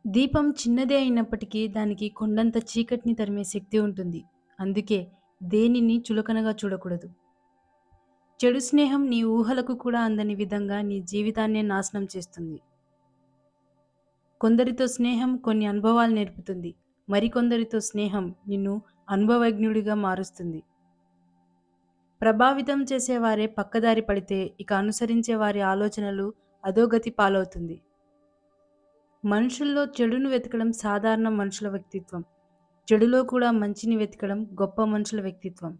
దీపం చిన్నదే అయినప్పటికీ దానికి కొండంత చీకటిని తరిమే శక్తి ఉంటుంది. అందుకే దేనిని చులకనగా చూడకూడదు. చెడు స్నేహం నీ ఊహలకు కూడా అందని విధంగా నీ జీవితాన్నే నాశనం చేస్తుంది. కొందరితో స్నేహం కొన్ని అనుభవాలు నేర్పుతుంది. మరికొందరితో స్నేహం నిన్ను అనుభవజ్ఞుడిగా మారుస్తుంది. ప్రభావితం చేసేవారే పక్కదారి పడితే ఇక అనుసరించే వారి ఆలోచనలు అధోగతి పాలవుతుంది. మనుషుల్లో చెడును వెతకడం సాధారణ మనుషుల వ్యక్తిత్వం. చెడులో కూడా మంచిని వెతకడం గొప్ప మనుషుల వ్యక్తిత్వం.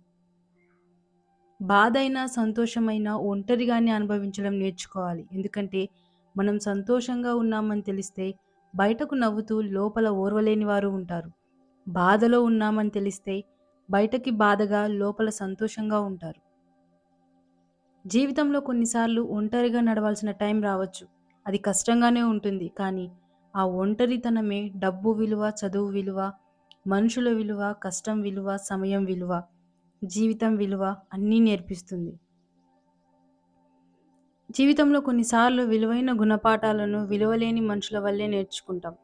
బాధైనా, సంతోషమైనా ఒంటరిగానే అనుభవించడం నేర్చుకోవాలి. ఎందుకంటే మనం సంతోషంగా ఉన్నామని తెలిస్తే బయటకు నవ్వుతూ లోపల ఓర్వలేని వారు ఉంటారు. బాధలో ఉన్నామని తెలిస్తే బయటకి బాధగా లోపల సంతోషంగా ఉంటారు. జీవితంలో కొన్నిసార్లు ఒంటరిగా నడవాల్సిన టైం రావచ్చు. అది కష్టంగానే ఉంటుంది. కానీ ఆ ఒంటరితనమే డబ్బు విలువ, చదువు విలువ, మనుషుల విలువ, కష్టం విలువ, సమయం విలువ, జీవితం విలువ అన్నీ నేర్పిస్తుంది. జీవితంలో కొన్నిసార్లు విలువైన గుణపాఠాలను విలువలేని మనుషుల వల్లే నేర్చుకుంటాం.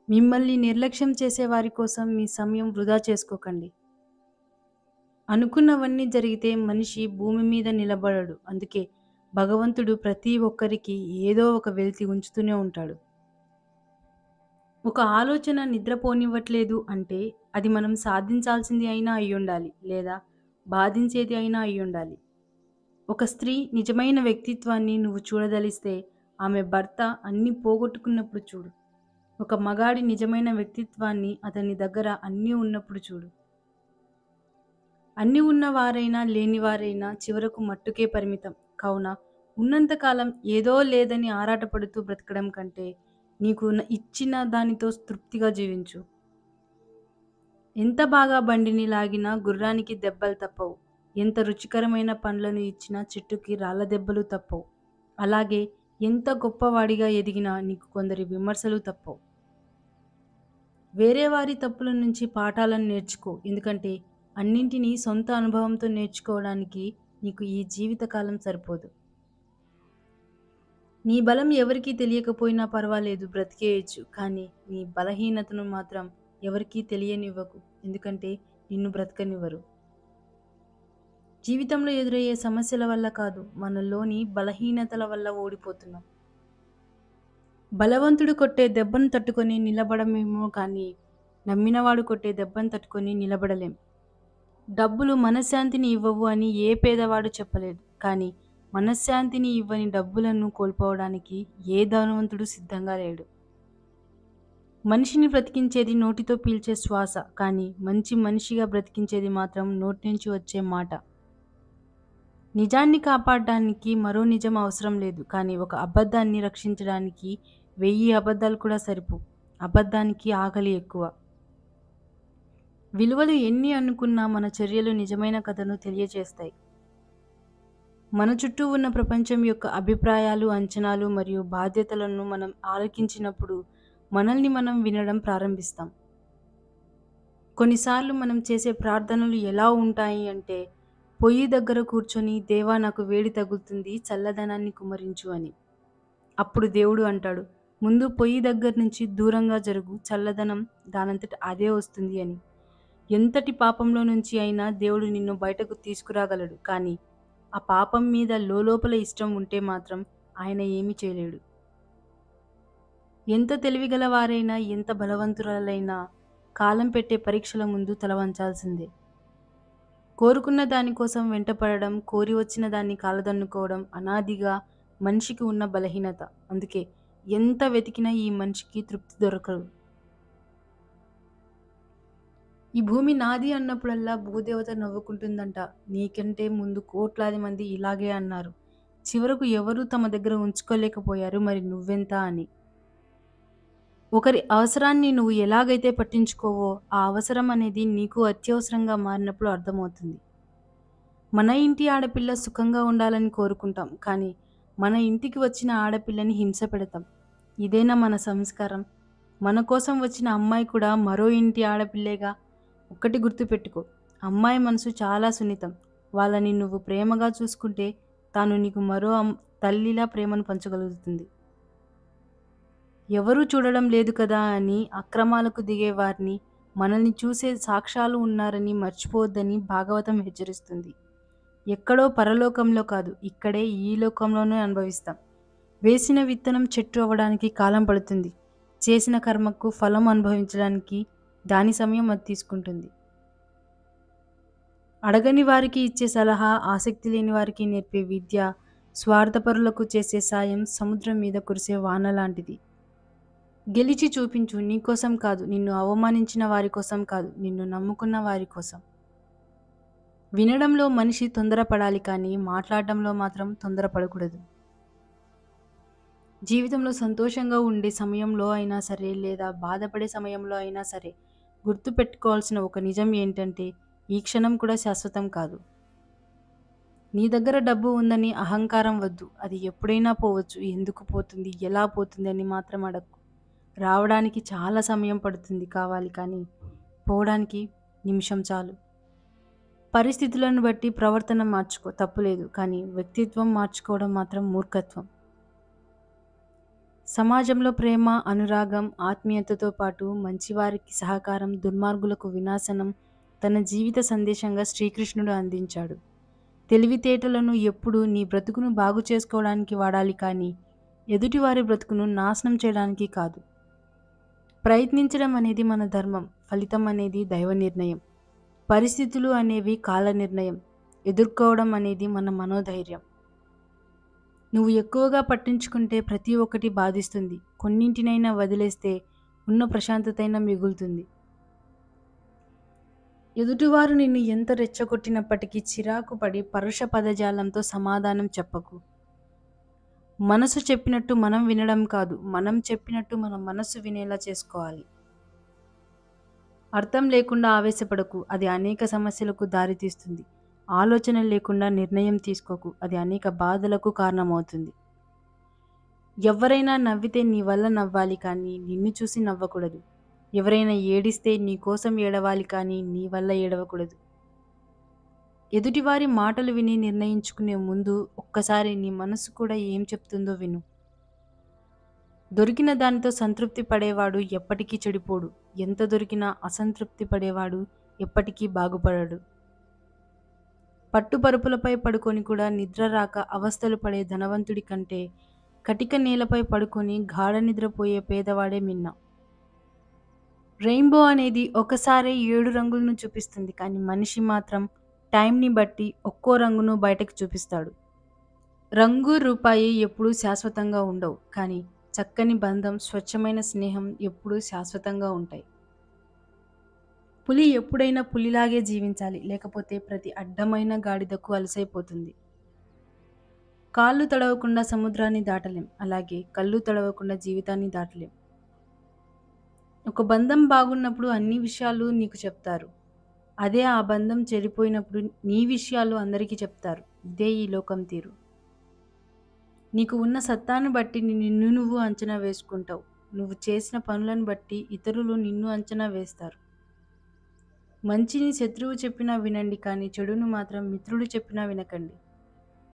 మిమ్మల్ని నిర్లక్ష్యం చేసే వారి కోసం మీ సమయం వృధా చేసుకోకండి. అనుకున్నవన్నీ జరిగితే మనిషి భూమి మీద నిలబడడు. అందుకే భగవంతుడు ప్రతి ఒక్కరికి ఏదో ఒక వెలితి ఉంచుతూనే ఉంటాడు. ఒక ఆలోచన నిద్రపోనివ్వట్లేదు అంటే అది మనం సాధించాల్సింది అయినా అయ్యుండాలి. లేదా బాధించేది అయినా అయ్యుండాలి. ఒక స్త్రీ నిజమైన వ్యక్తిత్వాన్ని నువ్వు చూడదలిస్తే ఆమె భర్త అన్నీ పోగొట్టుకున్నప్పుడు చూడు. ఒక మగాడి నిజమైన వ్యక్తిత్వాన్ని అతని దగ్గర అన్నీ ఉన్నప్పుడు చూడు. అన్నీ ఉన్నవారైనా లేనివారైనా చివరకు మట్టుకే పరిమితం. కావున ఉన్నంతకాలం ఏదో లేదని ఆరాటపడుతూ బ్రతకడం కంటే నీకు ఇచ్చిన దానితో తృప్తిగా జీవించు. ఎంత బాగా బండిని లాగినా గుర్రానికి దెబ్బలు తప్పవు. ఎంత రుచికరమైన పండ్లను ఇచ్చినా చెట్టుకి రాళ్ళ దెబ్బలు తప్పవు. అలాగే ఎంత గొప్పవాడిగా ఎదిగినా నీకు కొందరి విమర్శలు తప్పవు. వేరే వారి తప్పుల నుంచి పాఠాలను నేర్చుకో. ఎందుకంటే అన్నింటినీ సొంత అనుభవంతో నేర్చుకోవడానికి నీకు ఈ జీవితకాలం సరిపోదు. నీ బలం ఎవరికీ తెలియకపోయినా పర్వాలేదు, బ్రతికేయొచ్చు. కానీ నీ బలహీనతను మాత్రం ఎవరికీ తెలియనివ్వకు. ఎందుకంటే నిన్ను బ్రతకనివ్వరు. జీవితంలో ఎదురయ్యే సమస్యల వల్ల కాదు, మనలోని బలహీనతల వల్ల ఓడిపోతున్నాం. బలవంతుడు కొట్టే దెబ్బను తట్టుకొని నిలబడమేమో కానీ నమ్మినవాడు కొట్టే దెబ్బను తట్టుకొని నిలబడలేం. డబ్బులు మనశ్శాంతిని ఇవ్వవు అని ఏ పేదవాడు చెప్పలేడు. కానీ మనశ్శాంతిని ఇవ్వని డబ్బులను కోల్పోవడానికి ఏ ధనవంతుడు సిద్ధంగా లేడు. మనిషిని బ్రతికించేది నోటితో పీల్చే శ్వాస, కానీ మంచి మనిషిగా బ్రతికించేది మాత్రం నోటి నుంచి వచ్చే మాట. నిజాన్ని కాపాడడానికి మరో నిజం అవసరం లేదు. కానీ ఒక అబద్ధాన్ని రక్షించడానికి 1000 అబద్ధాలు కూడా సరిపోవు. అబద్ధానికి ఆకలి ఎక్కువ. విలువలు ఎన్ని అనుకున్నా మన చర్యలు నిజమైన కథను తెలియజేస్తాయి. మన చుట్టూ ఉన్న ప్రపంచం యొక్క అభిప్రాయాలు, అంచనాలు మరియు బాధ్యతలను మనం ఆలకించినప్పుడు మనల్ని మనం వినడం ప్రారంభిస్తాం. కొన్నిసార్లు మనం చేసే ప్రార్థనలు ఎలా ఉంటాయి అంటే, పొయ్యి దగ్గర కూర్చొని దేవా నాకు వేడి తగులుతుంది, చల్లదనాన్ని కుమ్మరించు అని. అప్పుడు దేవుడు అంటాడు, ముందు పొయ్యి దగ్గర నుంచి దూరంగా జరుగు, చల్లదనం దానంతట అదే వస్తుంది అని. ఎంతటి పాపంలో నుంచి అయినా దేవుడు నిన్ను బయటకు తీసుకురాగలడు. కానీ ఆ పాపం మీద లోలోపల ఇష్టం ఉంటే మాత్రం ఆయన ఏమీ చేయలేడు. ఎంత తెలివిగల వారైనా, ఎంత బలవంతురాలైనా కాలం పెట్టే పరీక్షల ముందు తల వంచాల్సిందే. కోరుకున్న దానికోసం వెంటపడడం, కోరి వచ్చిన దాన్ని కాలదన్నుకోవడం అనాదిగా మనిషికి ఉన్న బలహీనత. అందుకే ఎంత వెతికినా ఈ మనిషికి తృప్తి దొరకదు. ఈ భూమి నాది అన్నప్పుడల్లా భూదేవత నవ్వుకుంటుందంట. నీకంటే ముందు కోట్లాది మంది ఇలాగే అన్నారు. చివరకు ఎవరూ తమ దగ్గర ఉంచుకోలేకపోయారు, మరి నువ్వెంత అని. ఒకరి అవసరాన్ని నువ్వు ఎలాగైతే పట్టించుకోవో ఆ అవసరం అనేది నీకు అత్యవసరంగా మారినప్పుడు అర్థమవుతుంది. మన ఇంటి ఆడపిల్ల సుఖంగా ఉండాలని కోరుకుంటాం. కానీ మన ఇంటికి వచ్చిన ఆడపిల్లని హింస పెడతాం. ఇదేనా మన సంస్కారం? మన కోసం వచ్చిన అమ్మాయి కూడా మరో ఇంటి ఆడపిల్లేగా. ఒక్కటి గుర్తుపెట్టుకో, అమ్మాయి మనసు చాలా సున్నితం. వాళ్ళని నువ్వు ప్రేమగా చూసుకుంటే తాను నీకు మరో తల్లిలా ప్రేమను పంచగలుగుతుంది. ఎవరూ చూడడం లేదు కదా అని అక్రమాలకు దిగేవారిని, మనల్ని చూసే సాక్ష్యాలు ఉన్నారని మర్చిపోవద్దని భాగవతం హెచ్చరిస్తుంది. ఎక్కడో పరలోకంలో కాదు, ఇక్కడే ఈ లోకంలోనే అనుభవిస్తాం. వేసిన విత్తనం చెట్టు అవ్వడానికి కాలం పడుతుంది. చేసిన కర్మకు ఫలం అనుభవించడానికి దాని సమయం అది తీసుకుంటుంది. అడగని వారికి ఇచ్చే సలహా, ఆసక్తి లేని వారికి నేర్పే విద్య, స్వార్థపరులకు చేసే సాయం సముద్రం మీద కురిసే వాన లాంటిది. గెలిచి చూపించు, నీకోసం కాదు, నిన్ను అవమానించిన వారి కోసం కాదు, నిన్ను నమ్ముకున్న వారి కోసం. వినడంలో మనిషి తొందరపడాలి కానీ మాట్లాడడంలో మాత్రం తొందరపడకూడదు. జీవితంలో సంతోషంగా ఉండే సమయంలో అయినా సరే, లేదా బాధపడే సమయంలో అయినా సరే, గుర్తుపెట్టుకోవాల్సిన ఒక నిజం ఏంటంటే, ఈ క్షణం కూడా శాశ్వతం కాదు. నీ దగ్గర డబ్బు ఉందని అహంకారం వద్దు. అది ఎప్పుడైనా పోవచ్చు. ఎందుకు పోతుంది, ఎలా పోతుంది అని మాత్రం అడక్కు. రావడానికి చాలా సమయం పడుతుంది కావాలి కానీ పోవడానికి నిమిషం చాలు. పరిస్థితులను బట్టి ప్రవర్తన మార్చుకో, తప్పులేదు. కానీ వ్యక్తిత్వం మార్చుకోవడం మాత్రం మూర్ఖత్వం. సమాజంలో ప్రేమ, అనురాగం, ఆత్మీయతతో పాటు మంచివారికి సహకారం, దుర్మార్గులకు వినాశనం తన జీవిత సందేశంగా శ్రీకృష్ణుడు అందించాడు. తెలివితేటలను ఎప్పుడూ నీ బ్రతుకును బాగు చేసుకోవడానికి వాడాలి కానీ ఎదుటివారి బ్రతుకును నాశనం చేయడానికి కాదు. ప్రయత్నించడం అనేది మన ధర్మం, ఫలితం అనేది దైవ నిర్ణయం. పరిస్థితులు అనేవి కాల నిర్ణయం, ఎదుర్కోవడం అనేది మన మనోధైర్యం. నువ్వు ఎక్కువగా పట్టించుకుంటే ప్రతి ఒక్కటి బాధిస్తుంది. కొన్నింటినైనా వదిలేస్తే ఉన్న ప్రశాంతతైనా మిగులుతుంది. ఎదుటివారు నిన్ను ఎంత రెచ్చగొట్టినప్పటికీ చిరాకు పడి పరుష పదజాలంతో సమాధానం చెప్పకు. మనసు చెప్పినట్టు మనం వినడం కాదు, మనం చెప్పినట్టు మన మనసు వినేలా చేసుకోవాలి. అర్థం లేకుండా ఆవేశపడకు, అది అనేక సమస్యలకు దారితీస్తుంది. ఆలోచన లేకుండా నిర్ణయం తీసుకోకు, అది అనేక బాధలకు కారణమవుతుంది. ఎవరైనా నవ్వితే నీ వల్ల నవ్వాలి కానీ నిన్ను చూసి నవ్వకూడదు. ఎవరైనా ఏడిస్తే నీ కోసం ఏడవాలి కానీ నీ వల్ల ఏడవకూడదు. ఎదుటివారి మాటలు విని నిర్ణయించుకునే ముందు ఒక్కసారి నీ మనసు కూడా ఏం చెప్తుందో విను. దొరికిన దానితో సంతృప్తి పడేవాడు ఎప్పటికీ చెడిపోడు. ఎంత దొరికినా అసంతృప్తి పడేవాడు ఎప్పటికీ బాగుపడడు. పట్టుపరుపులపై పడుకొని కూడా నిద్ర రాక అవస్థలు పడే ధనవంతుడి కంటే కటిక నేలపై పడుకొని గాఢ నిద్రపోయే పేదవాడే మిన్న. రెయిన్బో అనేది ఒకసారి 7 రంగులను చూపిస్తుంది కానీ మనిషి మాత్రం టైంని బట్టి ఒక్కో రంగును బయటకు చూపిస్తాడు. రంగు, రూపాయి ఎప్పుడూ శాశ్వతంగా ఉండవు కానీ చక్కని బంధం, స్వచ్ఛమైన స్నేహం ఎప్పుడూ శాశ్వతంగా ఉంటాయి. పులి ఎప్పుడైనా పులిలాగే జీవించాలి, లేకపోతే ప్రతి అడ్డమైన గాడిదకు అలసైపోతుంది. కాళ్ళు తడవకుండా సముద్రాన్ని దాటలేం, అలాగే కళ్ళు తడవకుండా జీవితాన్ని దాటలేం. ఒక బంధం బాగున్నప్పుడు అన్ని విషయాలు నీకు చెప్తారు. అదే ఆ బంధం చెడిపోయినప్పుడు నీ విషయాలు అందరికీ చెప్తారు. ఇదే ఈ లోకం తీరు. నీకు ఉన్న సత్తాను బట్టి నిన్ను నువ్వు అంచనా వేసుకుంటావు. నువ్వు చేసిన పనులను బట్టి ఇతరులు నిన్ను అంచనా వేస్తారు. మంచిని శత్రువు చెప్పినా వినండి కానీ చెడును మాత్రం మిత్రుడు చెప్పినా వినకండి.